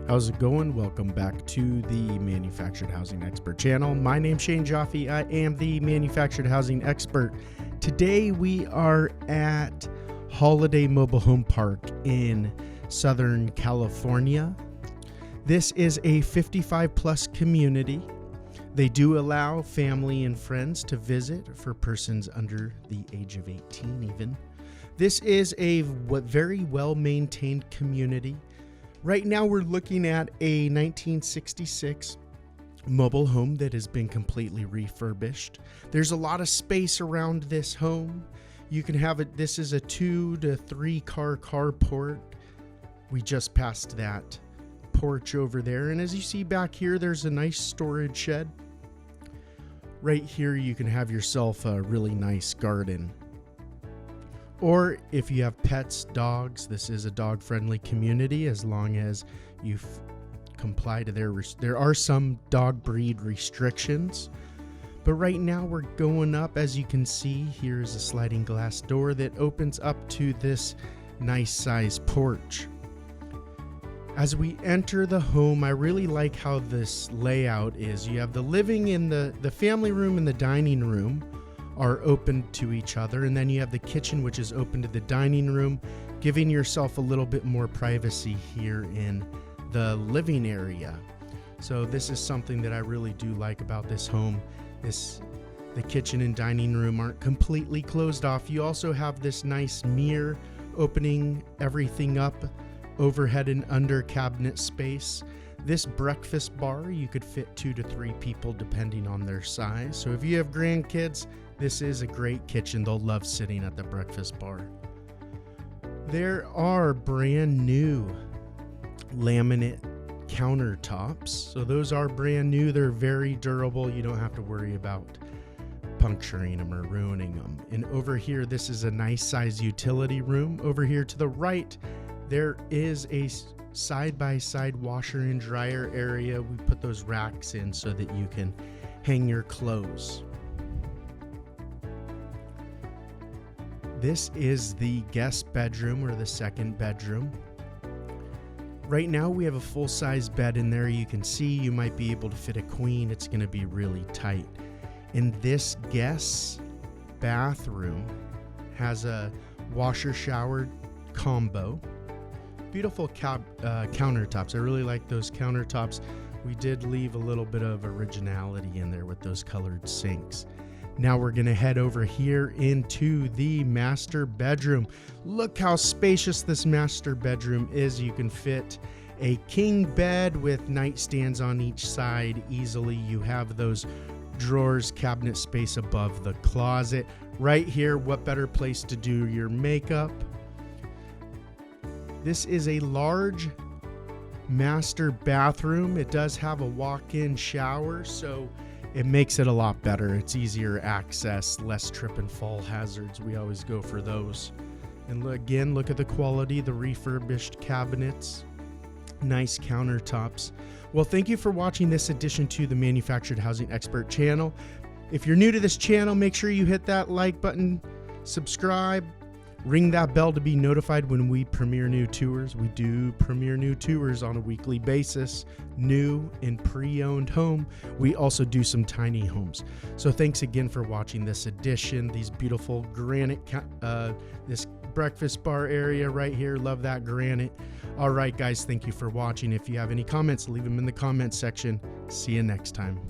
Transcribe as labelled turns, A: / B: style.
A: How's it going? Welcome back to the Manufactured Housing Expert channel. My name's Shane Jaffe. I am the Manufactured Housing Expert. Today we are at Holiday Mobile Home Park in Southern California. This is a 55 plus community. They do allow family and friends to visit for persons under the age of 18 even. This is a very well maintained community. Right now we're looking at a 1966 mobile home that has been completely refurbished. There's a lot of space around this home. You can have it, this is a 2 to 3 car carport. We just passed that porch over there, and as you see back here, there's a nice storage shed. Right here you can have yourself a really nice garden. Or if you have pets, dogs, this is a dog-friendly community as long as you comply to there are some dog breed restrictions. But right now we're going up. As you can see, here's a sliding glass door that opens up to this nice size porch. As we enter the home, I really like how this layout is. You have the living and the family room and the dining room are open to each other, and then you have the kitchen, which is open to the dining room, giving yourself a little bit more privacy here in the living area. So this is something that I really do like about this home. The kitchen and dining room aren't completely closed off. You also have this nice mirror opening everything up, overhead and under cabinet space. This breakfast bar, you could fit 2 to 3 people depending on their size. So if you have grandkids, this is a great kitchen. They'll love sitting at the breakfast bar. There are brand new laminate countertops. So those are brand new. They're very durable. You don't have to worry about puncturing them or ruining them. And over here, this is a nice size utility room. Over here to the right, there is a side-by-side washer and dryer area. We put those racks in so that you can hang your clothes. This is the guest bedroom or the second bedroom. Right now we have a full-size bed in there. You can see you might be able to fit a queen. It's going to be really tight. And this guest bathroom has a washer shower combo. Beautiful countertops. I really like those countertops. We did leave a little bit of originality in there with those colored sinks. Now we're gonna head over here into the master bedroom. Look how spacious this master bedroom is. You can fit a king bed with nightstands on each side easily. You have those drawers, cabinet space above the closet. Right here, what better place to do your makeup? This is a large master bathroom. It does have a walk-in shower, so it makes it a lot better. It's easier access, less trip and fall hazards. We always go for those. And again, look at the quality, the refurbished cabinets, nice countertops. Well, thank you for watching this edition to the Manufactured Housing Expert channel. If you're new to this channel, make sure you hit that like button, subscribe, ring that bell to be notified when we premiere new tours. We do premiere new tours on a weekly basis, new and pre-owned home. We also do some tiny homes. So thanks again for watching this edition. These beautiful granite, this breakfast bar area right here. Love that granite. All right, guys, thank you for watching. If you have any comments, leave them in the comment section. See you next time.